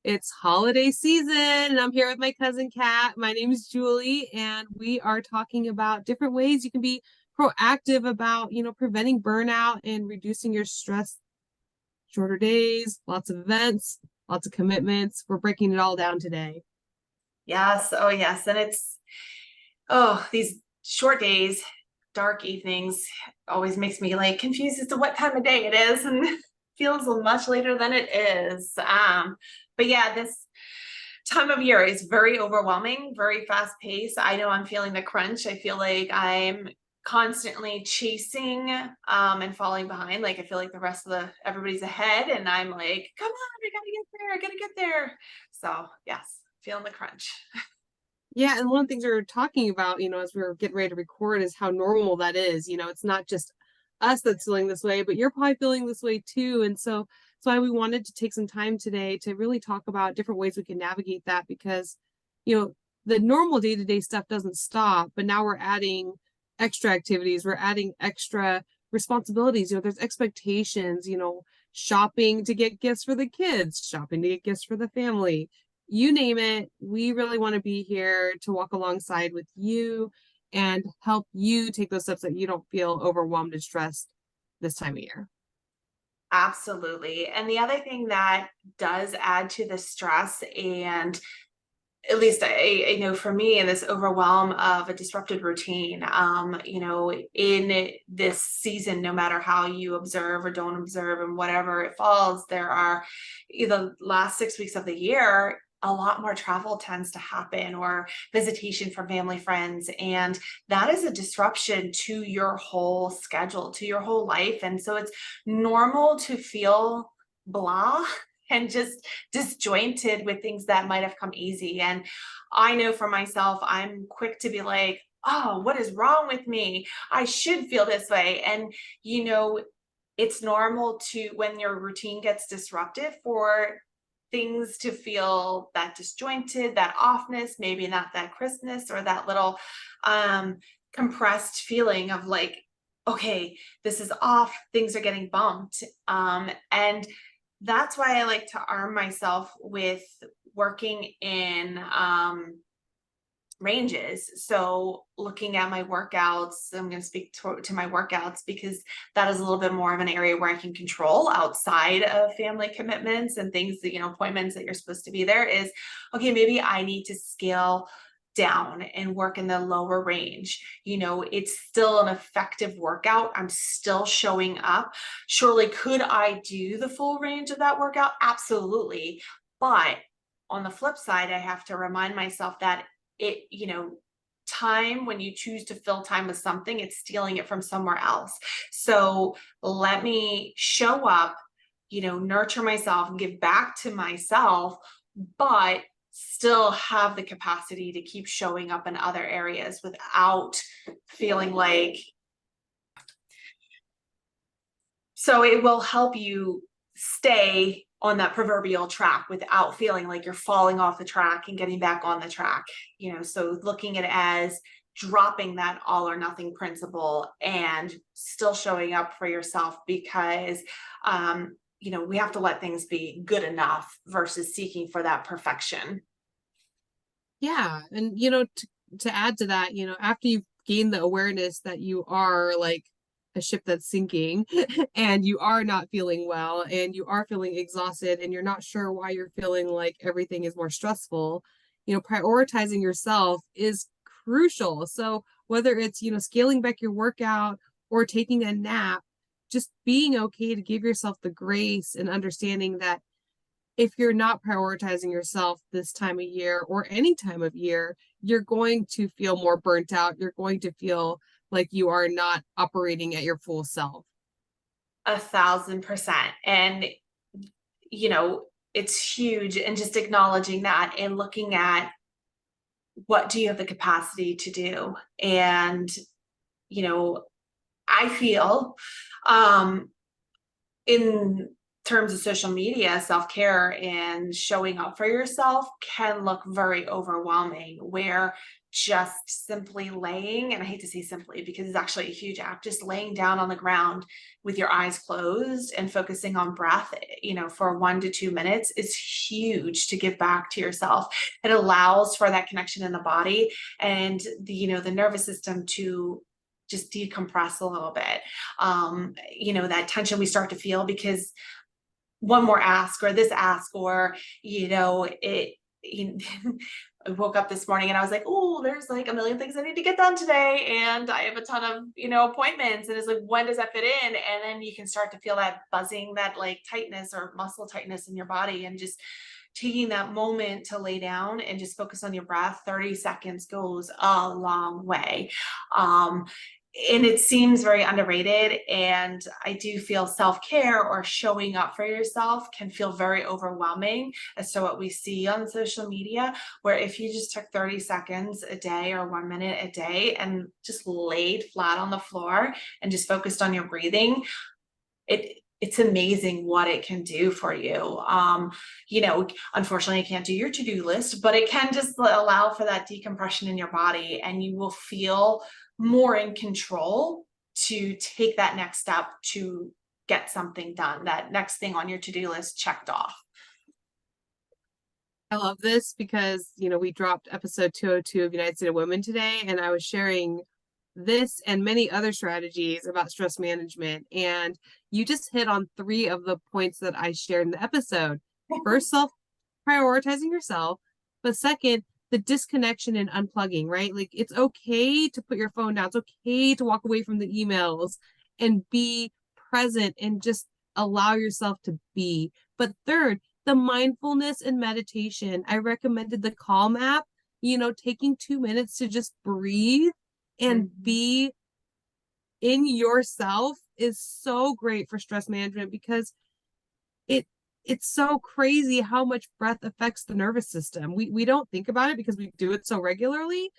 It's holiday season, and I'm here with my cousin Kat. My name is Julie, and we are talking about different ways you can be proactive about, preventing burnout and reducing your stress. Shorter days, lots of events, lots of commitments. We're breaking it all down today. Yes. Oh, yes. And these short days, dark evenings always makes me like confused as to what time of day it is and feels much later than it is. But yeah, this time of year is very overwhelming, very fast paced. I know I'm feeling the crunch. I feel like I'm constantly chasing and falling behind. Like I feel like the rest of the everybody's ahead and I'm like, come on, I gotta get there, I gotta get there. So yes, feeling the crunch. Yeah, and one of the things we were talking about, as we were getting ready to record is how normal that is. It's not just us that's feeling this way, but you're probably feeling this way too. And so that's why we wanted to take some time today to really talk about different ways we can navigate that because, you know, the normal day-to-day stuff doesn't stop, but now we're adding extra activities, we're adding extra responsibilities. There's expectations, shopping to get gifts for the kids, shopping to get gifts for the family, you name it. We really want to be here to walk alongside with you and help you take those steps that you don't feel overwhelmed and stressed this time of year. Absolutely. And the other thing that does add to the stress, and at least I know for me, in this overwhelm of a disrupted routine, in this season, no matter how you observe or don't observe and whatever it falls, there are the last 6 weeks of the year, a lot more travel tends to happen or visitation from family friends. And that is a disruption to your whole schedule, to your whole life. And so it's normal to feel blah and just disjointed with things that might have come easy. And I know for myself, I'm quick to be like, oh, what is wrong with me? I should feel this way. And, it's normal to, when your routine gets disrupted, for things to feel that disjointed, that offness, maybe not that crispness or that little compressed feeling of like, okay, this is off, things are getting bumped. And that's why I like to arm myself with working in ranges. So looking at my workouts, I'm going to speak to my workouts because that is a little bit more of an area where I can control outside of family commitments and things that, appointments that you're supposed to be there is, okay, maybe I need to scale down and work in the lower range. It's still an effective workout. I'm still showing up. Surely, could I do the full range of that workout? Absolutely. But on the flip side, I have to remind myself that time, when you choose to fill time with something, it's stealing it from somewhere else. So let me show up, nurture myself and give back to myself, but still have the capacity to keep showing up in other areas without feeling like. So it will help you stay on that proverbial track without feeling like you're falling off the track and getting back on the track. So looking at it as dropping that all or nothing principle and still showing up for yourself because we have to let things be good enough versus seeking for that perfection. Yeah. And, to add to that, after you've gained the awareness that you are like a ship that's sinking and you are not feeling well and you are feeling exhausted and you're not sure why you're feeling like everything is more stressful, prioritizing yourself is crucial. So whether it's, scaling back your workout or taking a nap, just being okay to give yourself the grace and understanding that if you're not prioritizing yourself this time of year or any time of year, you're going to feel more burnt out. You're going to feel like you are not operating at your full self. 1,000%. And, you know, it's huge. And just acknowledging that and looking at what do you have the capacity to do? And, you know, I feel in terms of social media, self-care and showing up for yourself can look very overwhelming, where just simply laying, and I hate to say simply because it's actually a huge act, just laying down on the ground with your eyes closed and focusing on breath, for 1 to 2 minutes is huge to give back to yourself. It allows for that connection in the body and the nervous system to just decompress a little bit. That tension we start to feel because one more ask or this ask or it you, I woke up this morning and I was like, oh, there's like a million things I need to get done today. And I have a ton of, appointments. And it's like, when does that fit in? And then you can start to feel that buzzing, that like tightness or muscle tightness in your body. And just taking that moment to lay down and just focus on your breath, 30 seconds goes a long way. Um, and it seems very underrated. And I do feel self-care or showing up for yourself can feel very overwhelming as to what we see on social media, where if you just took 30 seconds a day or 1 minute a day and just laid flat on the floor and just focused on your breathing, it's amazing what it can do for you. Unfortunately, I can't do your to-do list, but it can just allow for that decompression in your body, and you will feel more in control to take that next step to get something done, that next thing on your to-do list checked off. I love this because, we dropped episode 202 of United States of Women today, and I was sharing this and many other strategies about stress management. And you just hit on three of the points that I shared in the episode. First, self prioritizing yourself, but second, the disconnection and unplugging, right? Like it's okay to put your phone down. It's okay to walk away from the emails and be present and just allow yourself to be. But third, the mindfulness and meditation. I recommended the Calm app, taking 2 minutes to just breathe and Mhm. be in yourself is so great for stress management because it it's so crazy how much breath affects the nervous system. We don't think about it because we do it so regularly,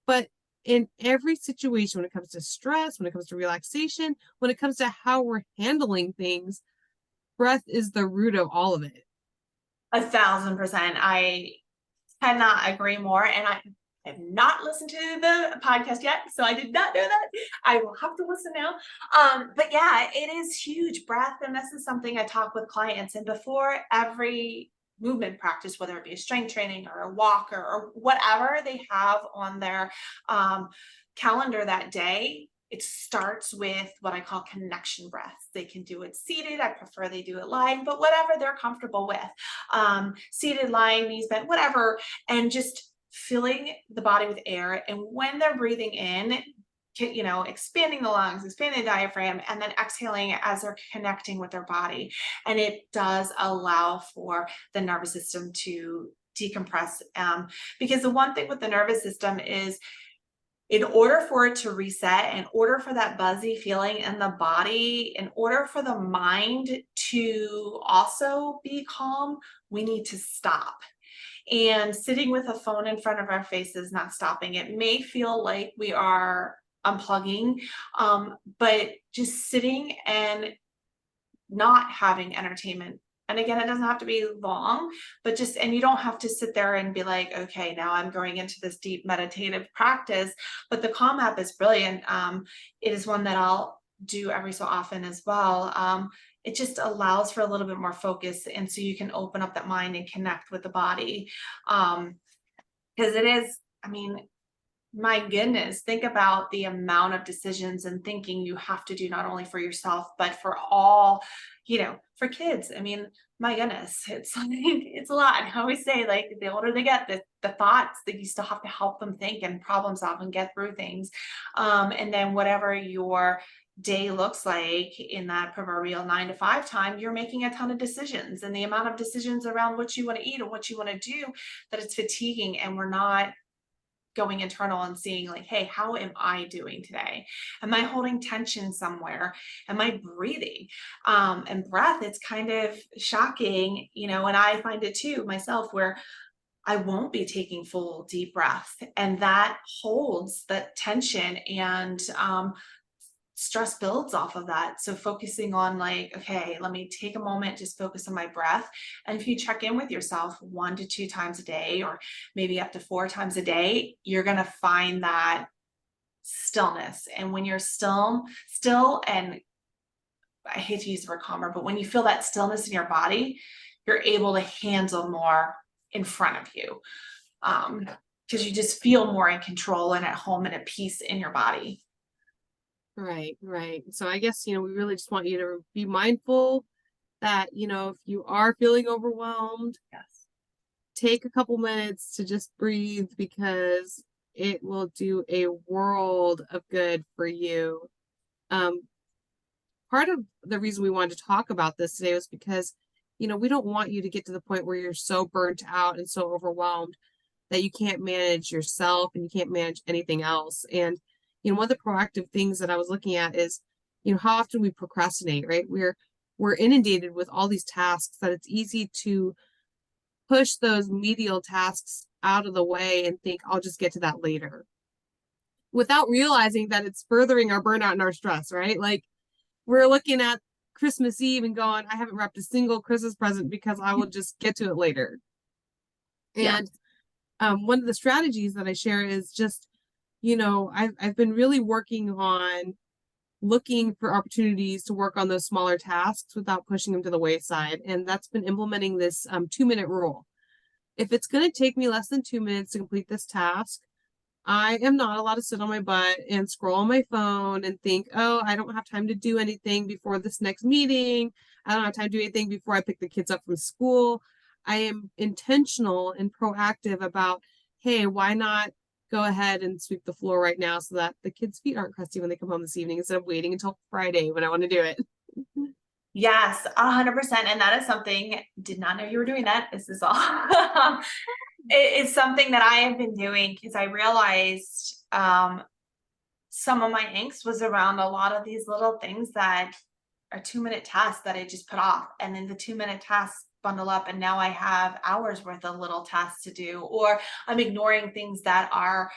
but in every situation, when it comes to stress, when it comes to relaxation, when it comes to how we're handling things, breath is the root of all of it. 1,000%. I cannot agree more. And I have not listened to the podcast yet, so I did not know that. I will have to listen now. But yeah, it is huge breath. And this is something I talk with clients. And before every movement practice, whether it be a strength training or a walk or whatever they have on their um, calendar that day, it starts with what I call connection breaths. They can do it seated. I prefer they do it lying, but whatever they're comfortable with. Seated, lying, knees bent, whatever, and just filling the body with air. And when they're breathing in, expanding the lungs, expanding the diaphragm, and then exhaling as they're connecting with their body. And it does allow for the nervous system to decompress. Because the one thing with the nervous system is, in order for it to reset, in order for that buzzy feeling in the body, in order for the mind to also be calm, we need to stop. And sitting with a phone in front of our face is not stopping. It may feel like we are unplugging, but just sitting and not having entertainment. And again, it doesn't have to be long, but and you don't have to sit there and be like, okay, now I'm going into this deep meditative practice. But the Calm app is brilliant. It is one that I'll do every so often as well. It just allows for a little bit more focus. And so you can open up that mind and connect with the body. Because it is, I mean, my goodness, think about the amount of decisions and thinking you have to do not only for yourself, but for all, for kids. I mean, my goodness, it's like, it's a lot. I always say, like, the older they get, the thoughts that you still have to help them think and problem solve and get through things. And then whatever your day looks like in that proverbial 9 to 5 time, you're making a ton of decisions, and the amount of decisions around what you want to eat and what you want to do, that it's fatiguing, and we're not going internal and seeing like, hey, how am I doing today? Am I holding tension somewhere? Am I breathing? And breath, it's kind of shocking, and I find it too myself, where I won't be taking full deep breath, and that holds that tension and stress builds off of that. So focusing on like, okay, let me take a moment, just focus on my breath. And if you check in with yourself 1 to 2 times a day, or maybe up to 4 times a day, you're going to find that stillness. And when you're still, and I hate to use the word calmer, but when you feel that stillness in your body, you're able to handle more in front of you. Because you just feel more in control and at home and at peace in your body. Right, right. So I guess, we really just want you to be mindful that, if you are feeling overwhelmed, Yes. take a couple minutes to just breathe because it will do a world of good for you. Um, Part of the reason we wanted to talk about this today was because, we don't want you to get to the point where you're so burnt out and so overwhelmed that you can't manage yourself and you can't manage anything else. And, one of the proactive things that I was looking at is, how often we procrastinate, right? We're inundated with all these tasks that it's easy to push those medial tasks out of the way and think, I'll just get to that later, without realizing that it's furthering our burnout and our stress, right? Like we're looking at Christmas Eve and going, I haven't wrapped a single Christmas present because I will just get to it later. Yeah. And one of the strategies that I share is just, I've been really working on looking for opportunities to work on those smaller tasks without pushing them to the wayside. And that's been implementing this 2-minute rule. If it's going to take me less than 2 minutes to complete this task, I am not allowed to sit on my butt and scroll on my phone and think, oh, I don't have time to do anything before this next meeting. I don't have time to do anything before I pick the kids up from school. I am intentional and proactive about, hey, why not go ahead and sweep the floor right now so that the kids' feet aren't crusty when they come home this evening instead of waiting until Friday when I want to do it. Yes, 100%. And that is something, did not know you were doing that. This is all. It's something that I have been doing because I realized some of my angst was around a lot of these little things that are 2-minute tasks that I just put off. And then the 2-minute tasks bundle up, and now I have hours worth of little tasks to do, or I'm ignoring things that are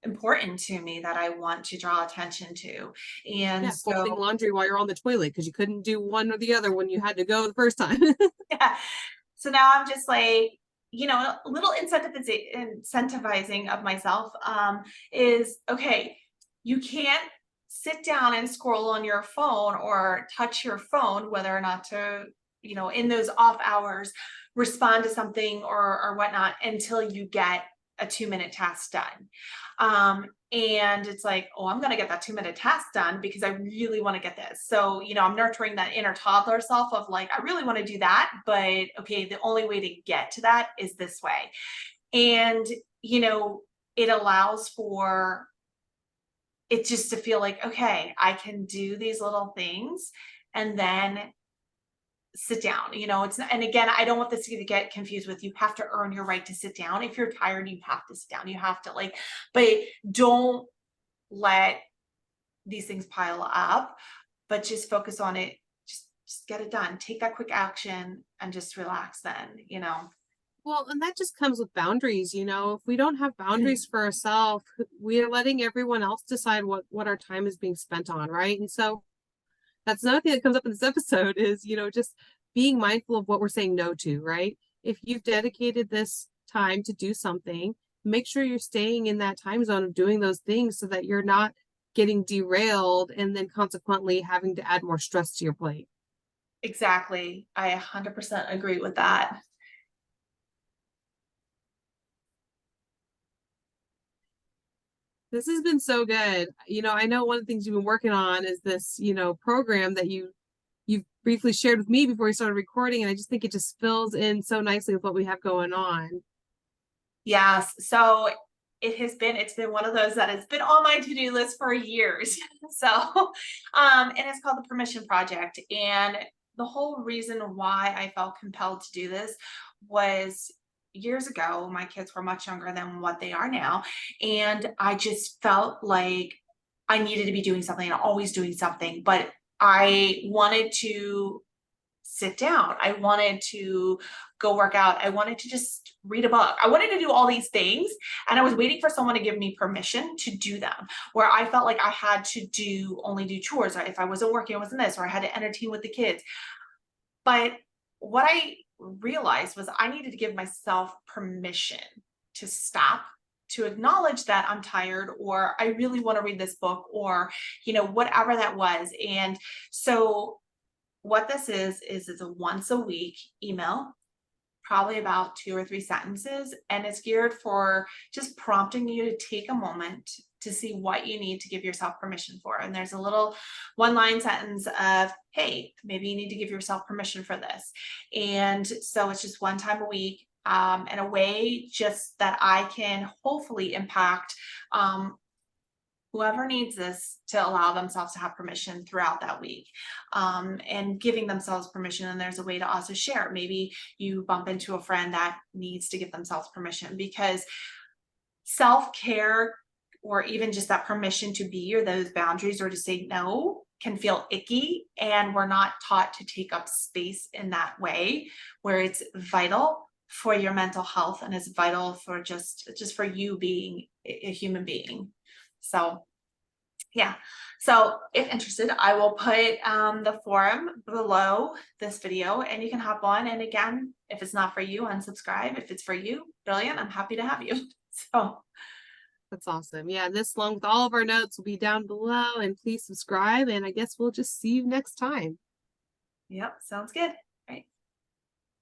important to me that I want to draw attention to. And Yeah, folding so, laundry while you're on the toilet because you couldn't do one or the other when you had to go the first time. yeah. So now I'm just like, a little incentivizing of myself is okay, you can't sit down and scroll on your phone or touch your phone, whether or not to, in those off hours, respond to something or whatnot until you get a 2-minute task done. And it's like, oh, I'm going to get that 2-minute task done because I really want to get this. So, I'm nurturing that inner toddler self of like, I really want to do that, but okay, the only way to get to that is this way. And, it allows for it just to feel like, okay, I can do these little things and then sit down. It's not, and again, I don't want this to get confused with you have to earn your right to sit down. If you're tired, you have to sit down. You have to like, but don't let these things pile up, but just focus on it. Just get it done. Take that quick action and just relax then. Well, and that just comes with boundaries, If we don't have boundaries for ourselves, we are letting everyone else decide what our time is being spent on, right? And so that's another thing that comes up in this episode is, just being mindful of what we're saying no to, right? If you've dedicated this time to do something, make sure you're staying in that time zone of doing those things so that you're not getting derailed and then consequently having to add more stress to your plate. Exactly. I 100% agree with that. This has been so good. I know one of the things you've been working on is this, program that you've briefly shared with me before we started recording, and I just think it just fills in so nicely with what we have going on. Yes. So it's been one of those that has been on my to-do list for years. So, and it's called the Permission Project. And the whole reason why I felt compelled to do this was years ago, my kids were much younger than what they are now. And I just felt like I needed to be doing something and always doing something, but I wanted to sit down. I wanted to go work out. I wanted to just read a book. I wanted to do all these things. And I was waiting for someone to give me permission to do them, where I felt like I had to only do chores, or if I wasn't working, I wasn't this, or I had to entertain with the kids. But what I realized was I needed to give myself permission to stop, to acknowledge that I'm tired, or I really want to read this book, or, whatever that was. And so what this is a once a week email, probably about 2 or 3 sentences, and it's geared for just prompting you to take a moment to see what you need to give yourself permission for. And there's a little one line sentence of, hey, maybe you need to give yourself permission for this. And so it's just one time a week, and a way just that I can hopefully impact whoever needs this to allow themselves to have permission throughout that week, and giving themselves permission. And there's a way to also share. Maybe you bump into a friend that needs to give themselves permission, because self-care, or even just that permission to be, or those boundaries, or to say no, can feel icky. And we're not taught to take up space in that way, where it's vital for your mental health, and it's vital for just for you being a human being. So yeah. So if interested, I will put the forum below this video, and you can hop on. And again, if it's not for you, unsubscribe. If it's for you, brilliant. I'm happy to have you. So That's awesome. Yeah, this along with all of our notes will be down below, and please subscribe, and I guess we'll just see you next time. yep, sounds good.